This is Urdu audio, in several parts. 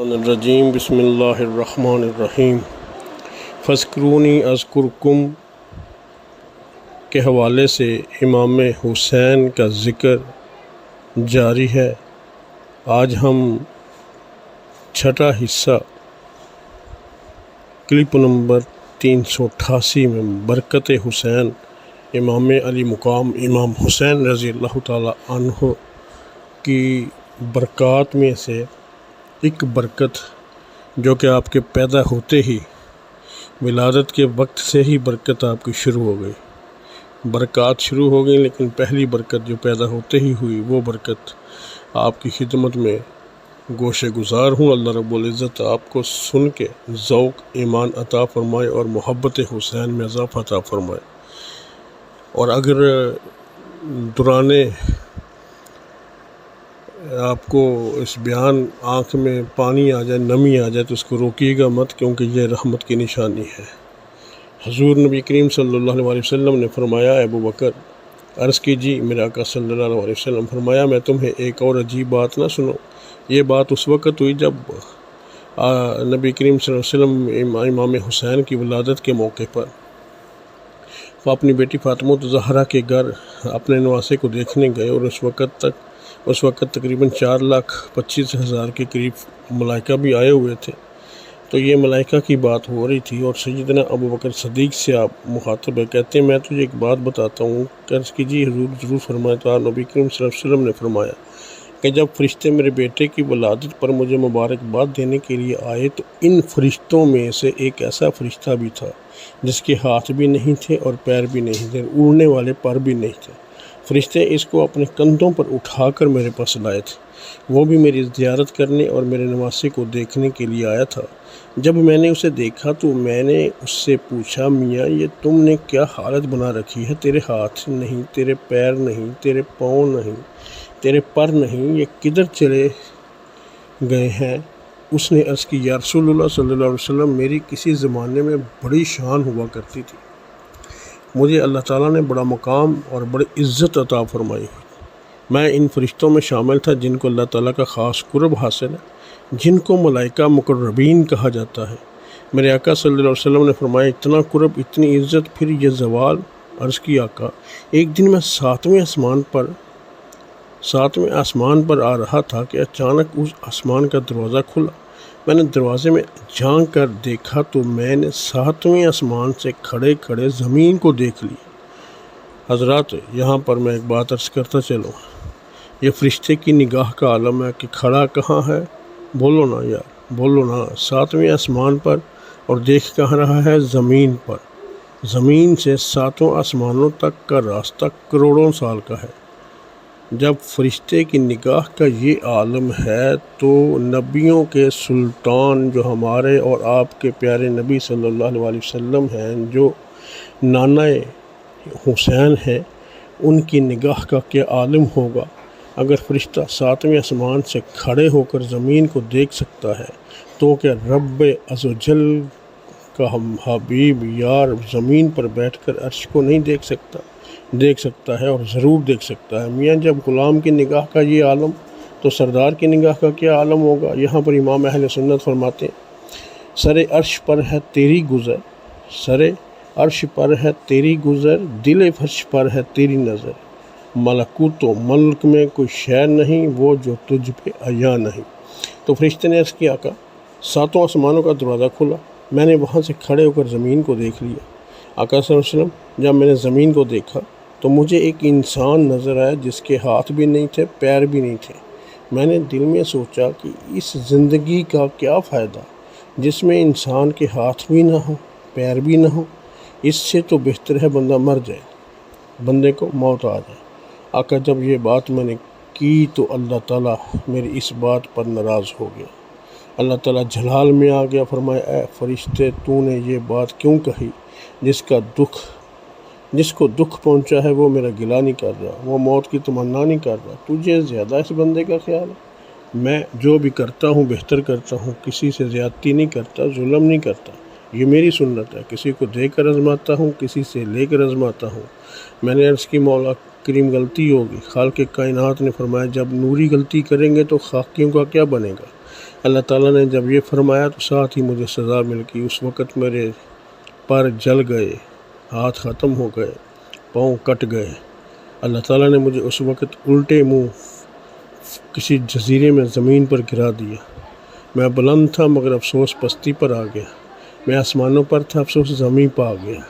الرجیم بسم اللہ الرحمن الرحیم فذکرونی اذکرکم کے حوالے سے امام حسین کا ذکر جاری ہے۔ آج ہم چھٹا حصہ کلپ نمبر 388 میں برکت حسین امام علی مقام امام حسین رضی اللہ تعالی عنہ کی برکات میں سے ایک برکت جو کہ آپ کے پیدا ہوتے ہی ولادت کے وقت سے ہی برکت آپ کی شروع ہو گئی، برکات شروع ہو گئی، لیکن پہلی برکت جو پیدا ہوتے ہی ہوئی وہ برکت آپ کی خدمت میں گوشے گزار ہوں۔ اللہ رب العزت آپ کو سن کے ذوق ایمان عطا فرمائے اور محبت حسین میں اضافہ عطا فرمائے۔ اور اگر دوران آپ کو اس بیان آنکھ میں پانی آ جائے، نمی آ جائے، تو اس کو روکیے گا مت، کیونکہ یہ رحمت کی نشانی ہے۔ حضور نبی کریم صلی اللہ علیہ وسلم نے فرمایا، ابو بکر عرض کیجیے، میرے آقا صلی اللہ علیہ وسلم فرمایا، میں تمہیں ایک اور عجیب بات نہ سنوں۔ یہ بات اس وقت ہوئی جب نبی کریم صلی اللہ علیہ وسلم امام حسین کی ولادت کے موقع پر وہ اپنی بیٹی فاطمہ الزہرا کے گھر اپنے نواسے کو دیکھنے گئے، اور اس وقت تقریباً 4,25,000 کے قریب ملائکہ بھی آئے ہوئے تھے۔ تو یہ ملائکہ کی بات ہو رہی تھی، اور سیدنا ابو بکر صدیق سے آپ مخاطب ہے، کہتے ہیں میں تجھے ایک بات بتاتا ہوں۔ عرض کیجیے حضور ضرور فرمائے۔ تو نبی کریم صلی اللہ علیہ وسلم نے فرمایا کہ جب فرشتے میرے بیٹے کی ولادت پر مجھے مبارکباد دینے کے لیے آئے، تو ان فرشتوں میں سے ایک ایسا فرشتہ بھی تھا جس کے ہاتھ بھی نہیں تھے اور پیر بھی نہیں تھے، اڑنے والے پر بھی نہیں تھے۔ فرشتے اس کو اپنے کندھوں پر اٹھا کر میرے پاس لائے تھے۔ وہ بھی میری زیارت کرنے اور میرے نواسے کو دیکھنے کے لیے آیا تھا۔ جب میں نے اسے دیکھا تو میں نے اس سے پوچھا، میاں یہ تم نے کیا حالت بنا رکھی ہے؟ تیرے ہاتھ نہیں، تیرے پیر نہیں، تیرے پاؤں نہیں، تیرے پر نہیں، یہ کدھر چلے گئے ہیں؟ اس نے عرض کی، یا رسول اللہ صلی اللہ علیہ وسلم، میری کسی زمانے میں بڑی شان ہوا کرتی تھی، مجھے اللہ تعالیٰ نے بڑا مقام اور بڑی عزت عطا فرمائی ہوئی۔ میں ان فرشتوں میں شامل تھا جن کو اللہ تعالیٰ کا خاص قرب حاصل ہے، جن کو ملائکہ مقربین کہا جاتا ہے۔ میرے آقا صلی اللہ علیہ وسلم نے فرمایا، اتنا قرب، اتنی عزت، پھر یہ زوال؟ عرض کی، آقا ایک دن میں ساتویں آسمان پر آ رہا تھا کہ اچانک اس آسمان کا دروازہ کھلا۔ میں نے دروازے میں جھانک کر دیکھا تو میں نے 7ویں آسمان سے کھڑے کھڑے زمین کو دیکھ لی۔ حضرات، یہاں پر میں ایک بات عرض کرتا چلوں، یہ فرشتے کی نگاہ کا عالم ہے کہ کھڑا کہاں ہے؟ بولو نا یار، بولو نا، 7ویں آسمان پر، اور دیکھ کہاں رہا ہے؟ زمین پر۔ زمین سے 7 آسمانوں تک کا راستہ کروڑوں سال کا ہے۔ جب فرشتے کی نگاہ کا یہ عالم ہے، تو نبیوں کے سلطان جو ہمارے اور آپ کے پیارے نبی صلی اللہ علیہ وسلم ہیں، جو نانا حسین ہیں، ان کی نگاہ کا کیا عالم ہوگا؟ اگر فرشتہ 7ویں آسمان سے کھڑے ہو کر زمین کو دیکھ سکتا ہے، تو کیا رب عزوجل کا ہم حبیب یار زمین پر بیٹھ کر عرش کو نہیں دیکھ سکتا ہے، اور ضرور دیکھ سکتا ہے۔ میاں جب غلام کی نگاہ کا یہ عالم، تو سردار کی نگاہ کا کیا عالم ہوگا؟ یہاں پر امام اہل سنت فرماتے ہیں، سر عرش پر ہے تیری گزر، سر عرش پر ہے تیری گزر، دل فرش پر ہے تیری نظر، ملکوت و ملک میں کوئی شے نہیں وہ جو تجھ پہ عیاں نہیں۔ تو فرشتے نے عرض کیا، آقا 7 آسمانوں کا دروازہ کھلا، میں نے وہاں سے کھڑے ہو کر زمین کو دیکھ لیا۔ آقا صلی اللہ علیہ وسلم، جب میں نے زمین کو دیکھا تو مجھے ایک انسان نظر آیا جس کے ہاتھ بھی نہیں تھے، پیر بھی نہیں تھے۔ میں نے دل میں سوچا کہ اس زندگی کا کیا فائدہ جس میں انسان کے ہاتھ بھی نہ ہو، پیر بھی نہ ہو؟ اس سے تو بہتر ہے بندہ مر جائے، بندے کو موت آ جائے۔ آقا جب یہ بات میں نے کی تو اللہ تعالیٰ میری اس بات پر ناراض ہو گیا۔ اللہ تعالیٰ جلال میں آ گیا، فرمایا، اے فرشتے، تو نے یہ بات کیوں کہی؟ جس کو دکھ پہنچا ہے وہ میرا گلہ نہیں کر رہا، وہ موت کی تمنا نہیں کر رہا، تجھے زیادہ اس بندے کا خیال ہے؟ میں جو بھی کرتا ہوں بہتر کرتا ہوں، کسی سے زیادتی نہیں کرتا، ظلم نہیں کرتا، یہ میری سنت ہے۔ کسی کو دے کر آزماتا ہوں، کسی سے لے کر آزماتا ہوں۔ میں نے عرض کی، مولا کریم غلطی ہوگی۔ خالق کائنات نے فرمایا، جب نوری غلطی کریں گے تو خاکیوں کا کیا بنے گا؟ اللہ تعالیٰ نے جب یہ فرمایا تو ساتھ ہی مجھے سزا مل گئی۔ اس وقت میرے پر جل گئے، ہاتھ ختم ہو گئے، پاؤں کٹ گئے۔ اللہ تعالیٰ نے مجھے اس وقت الٹے منہ کسی جزیرے میں زمین پر گرا دیا۔ میں بلند تھا مگر افسوس پستی پر آ گیا، میں آسمانوں پر تھا افسوس زمین پر آ گیا۔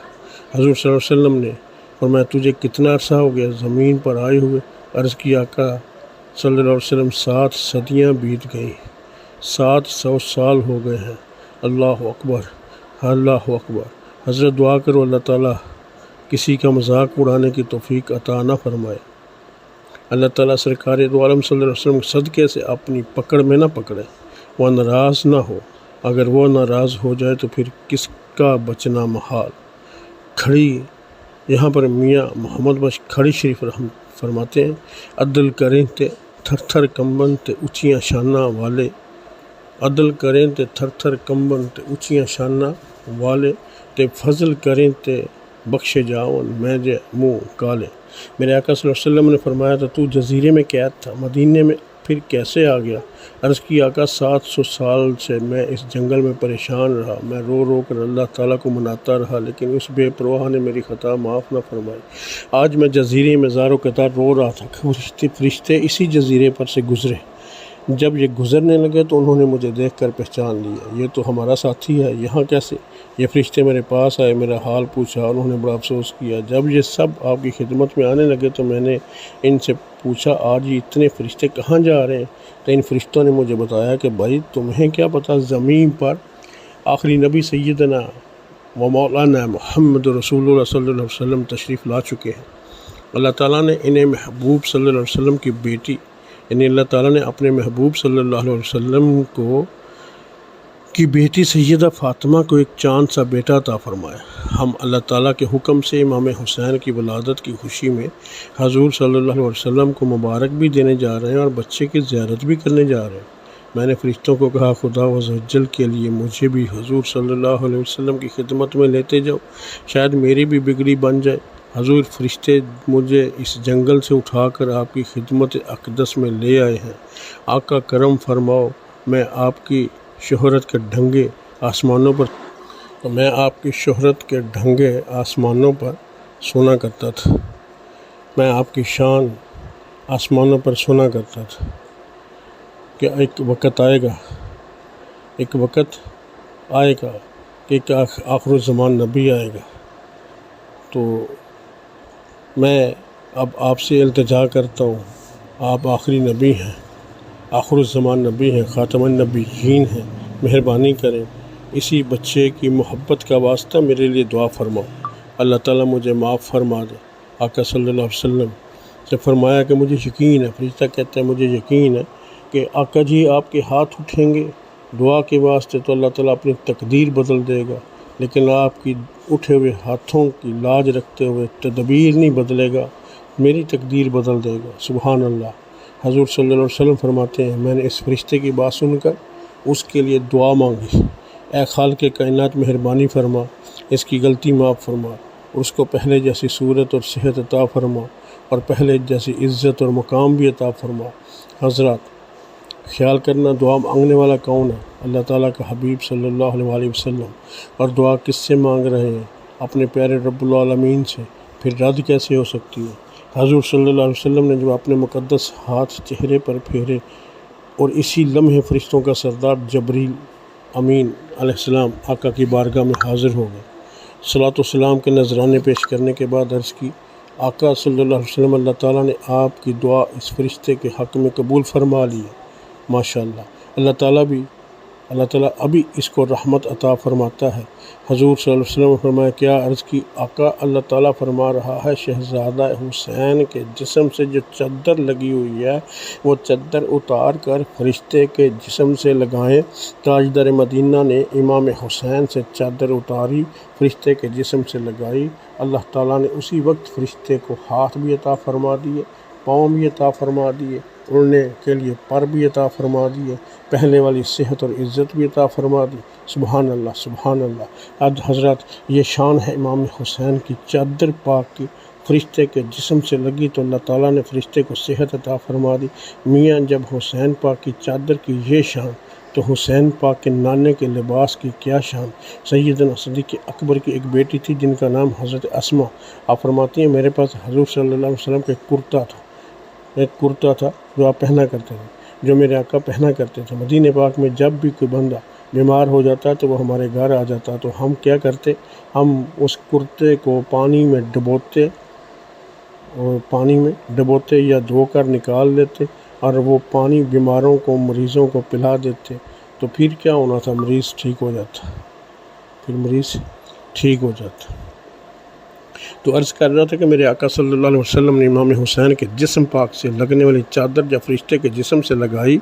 حضور صلی اللہ علیہ وسلم نے فرمایا تجھے کتنا عرصہ ہو گیا زمین پر آئے ہوئے؟ عرض کی آقا صلی اللہ علیہ وسلم 7 صدیاں بیت گئیں، 700 سال ہو گئے ہیں۔ اللہ اکبر، اللہ اکبر۔ حضرت دعا کرو اللہ تعالیٰ کسی کا مذاق اڑانے کی توفیق عطا نہ فرمائے۔ اللہ تعالیٰ سرکار دو عالم صلی اللہ علیہ وسلم صدقے سے اپنی پکڑ میں نہ پکڑے، وہ ناراض نہ ہو۔ اگر وہ ناراض ہو جائے تو پھر کس کا بچنا محال۔ کھڑی یہاں پر میاں محمد بخش کھڑی شریف رحم فرماتے ہیں، عدل کریں تے تھر تھر کمبن تے اونچیاں شاناں والے، عدل کریں تے تھر تھر کمبن تے اونچیاں شاناں والے، تے فضل کریں تے بخشے جاؤن میں جے منہ کالے۔ میرے آقا صلی اللہ علیہ وسلم نے فرمایا تھا تو جزیرے میں قید تھا، مدینے میں پھر کیسے آ گیا؟ عرض کی آقا 700 سال سے میں اس جنگل میں پریشان رہا، میں رو رو کر اللہ تعالیٰ کو مناتا رہا، لیکن اس بے پرواہ نے میری خطا معاف نہ فرمائی۔ آج میں جزیرے میں زار و قطار رو رہا تھا، فرشتے اسی جزیرے پر سے گزرے۔ جب یہ گزرنے لگے تو انہوں نے مجھے دیکھ کر پہچان لیا، یہ تو ہمارا ساتھی ہے، یہاں کیسے؟ یہ فرشتے میرے پاس آئے، میرا حال پوچھا، انہوں نے بڑا افسوس کیا۔ جب یہ سب آپ کی خدمت میں آنے لگے تو میں نے ان سے پوچھا آج یہ اتنے فرشتے کہاں جا رہے ہیں؟ تو ان فرشتوں نے مجھے بتایا کہ بھائی تمہیں کیا پتہ، زمین پر آخری نبی سیدنا و مولانا محمد رسول اللہ صلی اللہ علیہ وسلم تشریف لا چکے ہیں۔ اللہ تعالیٰ نے انہیں محبوب صلی اللہ علیہ وسلم کی بیٹی، یعنی اللہ تعالیٰ نے اپنے محبوب صلی اللہ علیہ وسلم کی بیٹی سیدہ فاطمہ کو ایک چاند سا بیٹا عطا فرمایا۔ ہم اللہ تعالیٰ کے حکم سے امام حسین کی ولادت کی خوشی میں حضور صلی اللہ علیہ وسلم کو مبارک بھی دینے جا رہے ہیں اور بچے کی زیارت بھی کرنے جا رہے ہیں۔ میں نے فرشتوں کو کہا خدا عز و جل کے لیے مجھے بھی حضور صلی اللہ علیہ وسلم کی خدمت میں لیتے جاؤ، شاید میری بھی بگڑی بن جائے۔ حضور فرشتے مجھے اس جنگل سے اٹھا کر آپ کی خدمت اقدس میں لے آئے ہیں۔ آقا کرم فرماؤ، میں آپ کی شہرت کے ڈھنگے آسمانوں پر سنا کرتا تھا، میں آپ کی شان آسمانوں پر سنا کرتا تھا کہ ایک وقت آئے گا کہ ایک آخر الزمان نبی آئے گا۔ تو میں اب آپ سے التجا کرتا ہوں، آپ آخری نبی ہیں، آخر الزمان نبی ہیں، خاتم النبیین ہیں، مہربانی کریں اسی بچے کی محبت کا واسطہ میرے لیے دعا فرماؤ، اللہ تعالیٰ مجھے معاف فرما دے۔ آقا صلی اللہ علیہ وسلم سے فرمایا کہ مجھے یقین ہے، فرشتہ کہتا ہے مجھے یقین ہے کہ آقا جی آپ کے ہاتھ اٹھیں گے دعا کے واسطے تو اللہ تعالیٰ اپنی تقدیر بدل دے گا، لیکن آپ کی اٹھے ہوئے ہاتھوں کی لاج رکھتے ہوئے تدبیر نہیں بدلے گا، میری تقدیر بدل دے گا۔ سبحان اللہ۔ حضور صلی اللہ علیہ وسلم فرماتے ہیں میں نے اس فرشتے کی بات سن کر اس کے لیے دعا مانگی، اے خالق کائنات مہربانی فرما، اس کی غلطی معاف فرما، اور اس کو پہلے جیسی صورت اور صحت عطا فرما اور پہلے جیسی عزت اور مقام بھی عطا فرما۔ حضرات خیال کرنا دعا مانگنے والا کون ہے؟ اللہ تعالیٰ کا حبیب صلی اللہ علیہ وسلم۔ اور دعا کس سے مانگ رہے ہیں؟ اپنے پیارے رب العالمین سے، پھر رد کیسے ہو سکتی ہے؟ حضور صلی اللہ علیہ وسلم نے جب اپنے مقدس ہاتھ چہرے پر پھیرے اور اسی لمحے فرشتوں کا سردار جبریل امین علیہ السلام آقا کی بارگاہ میں حاضر ہو گئے۔ صلاۃ و سلام کے نذرانے پیش کرنے کے بعد عرض کی آقا صلی اللہ علیہ وسلم اللہ تعالیٰ نے آپ کی دعا اس فرشتے کے حق میں قبول فرما لی ہے۔ ماشاءاللہ، اللہ تعالیٰ ابھی اس کو رحمت عطا فرماتا ہے۔ حضور صلی اللہ علیہ وسلم نے فرمایا کیا عرض کی آقا اللہ تعالیٰ فرما رہا ہے شہزادہ حسین کے جسم سے جو چادر لگی ہوئی ہے وہ چادر اتار کر فرشتے کے جسم سے لگائیں۔ تاجدار مدینہ نے امام حسین سے چادر اتاری، فرشتے کے جسم سے لگائی، اللہ تعالیٰ نے اسی وقت فرشتے کو ہاتھ بھی عطا فرما دیے، پاؤں بھی عطا فرما دیے، اڑنے کے لیے پر بھی عطا فرما دیے، پہلے والی صحت اور عزت بھی عطا فرما دی۔ سبحان اللہ، سبحان اللہ۔ آج حضرات یہ شان ہے امام حسین کی، چادر پاک کی فرشتے کے جسم سے لگی تو اللہ تعالیٰ نے فرشتے کو صحت عطا فرما دی۔ میاں جب حسین پاک کی چادر کی یہ شان تو حسین پاک کے نانے کے لباس کی کیا شان۔ سیدنا صدیق اکبر کی ایک بیٹی تھی جن کا نام حضرت اسما۔ آپ فرماتی ہیں میرے پاس حضور صلی اللہ علیہ وسلم کا ایک کرتا تھا جو آپ پہنا کرتے تھے، جو میرے آقا پہنا کرتے تھے۔ مدینہ پاک میں جب بھی کوئی بندہ بیمار ہو جاتا تو وہ ہمارے گھر آ جاتا تو ہم کیا کرتے، ہم اس کرتے کو پانی میں ڈبوتے یا دھو کر نکال لیتے اور وہ پانی بیماروں کو، مریضوں کو پلا دیتے، تو پھر کیا ہونا تھا، مریض ٹھیک ہو جاتا۔ تو عرض کر رہا تھا کہ میرے آقا صلی اللہ علیہ وسلم نے امام حسین کے جسم پاک سے لگنے والی چادر جب فرشتے کے جسم سے لگائی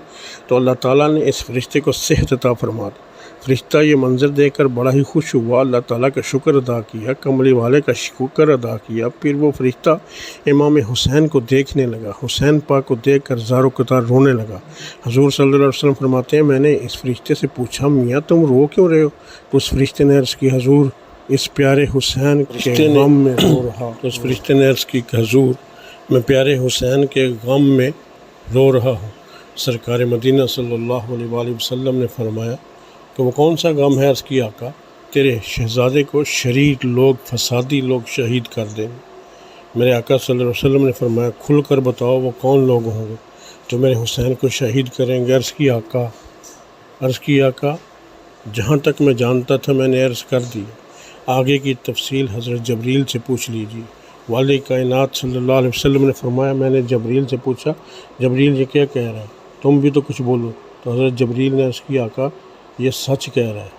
تو اللہ تعالیٰ نے اس فرشتے کو صحت عطا فرما دی۔ فرشتہ یہ منظر دیکھ کر بڑا ہی خوش ہوا، اللہ تعالیٰ کا شکر ادا کیا، کملی والے کا شکر ادا کیا۔ پھر وہ فرشتہ امام حسین کو دیکھنے لگا، حسین پاک کو دیکھ کر زار و قطار رونے لگا۔ حضور صلی اللہ علیہ وسلم فرماتے ہیں میں نے اس فرشتے سے پوچھا میاں تم رو کیوں رہے ہو؟ تو اس فرشتے نے عرض کی حضور اس پیارے حسین کے غم میں رو رہا حضور میں پیارے حسین کے غم میں رو رہا ہوں۔ سرکار مدینہ صلی اللہ علیہ وآلہ وسلم نے فرمایا کہ وہ کون سا غم ہے؟ عرض کی آقا تیرے شہزادے کو شریر لوگ، فسادی لوگ شہید کر دیں۔ میرے آقا صلی اللہ علیہ وسلم نے فرمایا کھل کر بتاؤ وہ کون لوگ ہوں گے جو میرے حسین کو شہید کریں گے؟ عرض کی آقا جہاں تک میں جانتا تھا میں نے عرض کر دی، آگے کی تفصیل حضرت جبریل سے پوچھ لیجیے۔ والد کائنات صلی اللہ علیہ وسلم نے فرمایا میں نے جبریل سے پوچھا جبریل یہ کیا کہہ رہا ہے، تم بھی تو کچھ بولو۔ تو حضرت جبریل نے عرض کی آقا یہ سچ کہہ رہا ہے۔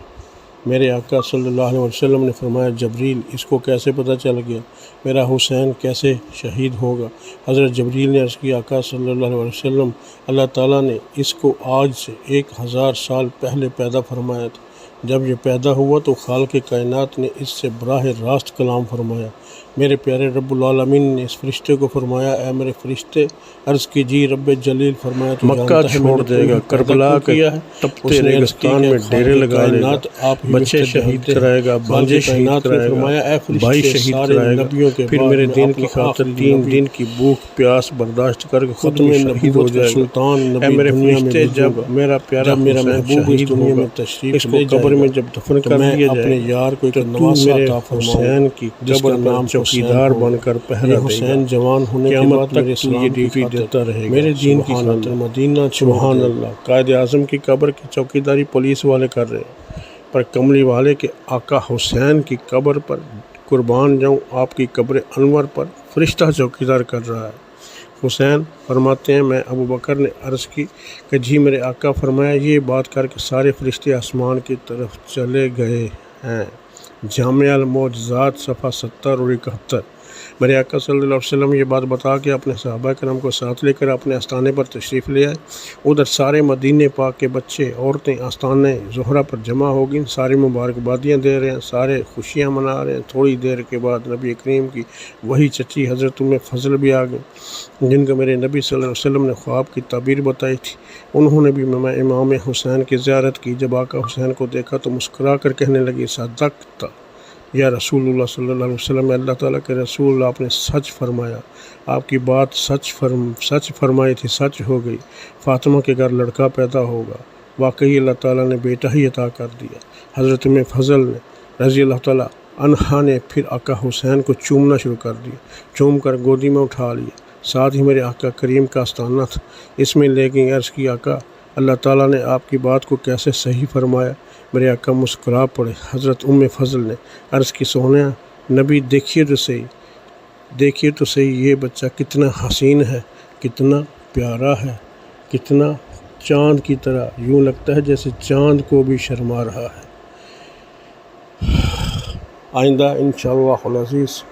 میرے آقا صلی اللہ علیہ وسلم نے فرمایا جبریل اس کو کیسے پتہ چل گیا، میرا حسین کیسے شہید ہوگا؟ حضرت جبریل نے عرض کی آقا صلی اللہ علیہ وسلم اللہ تعالیٰ نے اس کو آج سے 1000 سال پہلے پیدا فرمایا تھا۔ جب یہ پیدا ہوا تو خالق کائنات نے اس سے براہ راست کلام فرمایا۔ میرے پیارے رب العالمین نے اس فرشتے کو فرمایا اے میرے فرشتے، عرض کی جی رب جلیل فرمایا تو مکہ چھوڑ دے گا، کربلا کے تپتے ریگستان میں ڈیرے لگا لے گا، بچے شہید کرائے گا، بانجے شہید کرائے گا، بھائی شہید کرائے گا، پھر میرے دین کی خاطر 3 دن کی بھوک پیاس برداشت کر کے خود میں شہید ہو جائے گا۔ اے میرے فرشتے جب میرا پیارا میرا محبوب اس دنیا میں تشریف اس کو قبر میں جب دفن کر دیا جائے گا تو تو میرے حسین کی قبر پر چوکیدار بن کر پہرا دے گا، جوان ہونے کے بعد تک یہ ڈیوٹی دیتا رہے گا۔ میرے دین کی خاطر مدینہ سبحان اللہ۔ قائد اعظم کی قبر کی چوکیداری پولیس والے کر رہے ہیں، پر کملی والے کے آقا حسین کی قبر پر قربان جاؤں آپ کی قبر انور پر فرشتہ چوکیدار کر رہا ہے۔ حسین فرماتے ہیں میں ابو بکر نے عرض کی کہ جی میرے آقا فرمایا یہ بات کر کے سارے فرشتے آسمان کی طرف چلے گئے ہیں۔ جامع المعجزات صفحہ 70 اور 71۔ میرے آقا صلی اللہ علیہ وسلم یہ بات بتا کے اپنے صحابہ کرام کو ساتھ لے کر اپنے آستانے پر تشریف لے آئے۔ ادھر سارے مدینہ پاک کے بچے عورتیں آستانے زہرہ پر جمع ہو گئیں، ساری مبارکبادیاں دے رہے ہیں، سارے خوشیاں منا رہے ہیں۔ تھوڑی دیر کے بعد نبی کریم کی وہی چچی حضرت ام فضل بھی آ گئیں جن کو میرے نبی صلی اللہ علیہ وسلم نے خواب کی تعبیر بتائی تھی۔ انہوں نے بھی امام حسین کی زیارت کی۔ جب آقا حسین کو دیکھا تو مسکرا کر کہنے لگی صدقت یا رسول اللہ صلی اللہ علیہ وسلم، اللہ تعالیٰ کے رسول آپ نے سچ فرمایا، آپ کی بات سچ فرمائی تھی، سچ ہو گئی، فاطمہ کے گھر لڑکا پیدا ہوگا۔ واقعی اللہ تعالیٰ نے بیٹا ہی عطا کر دیا۔ حضرت میں فضل نے رضی اللہ تعالیٰ عنہا نے پھر آقا حسین کو چومنا شروع کر دیا، چوم کر گودی میں اٹھا لیا، ساتھ ہی میرے آقا کریم کا آستانہ تھا، اس میں لے گئیں۔ عرض کی آقا اللہ تعالیٰ نے آپ کی بات کو کیسے صحیح فرمایا؟ میرے آقا مسکرا پڑے۔ حضرت ام فضل نے عرض کی سونا نبی دیکھیے تو صحیح یہ بچہ کتنا حسین ہے، کتنا پیارا ہے، کتنا چاند کی طرح، یوں لگتا ہے جیسے چاند کو بھی شرما رہا ہے۔ آئندہ انشاءاللہ العزیز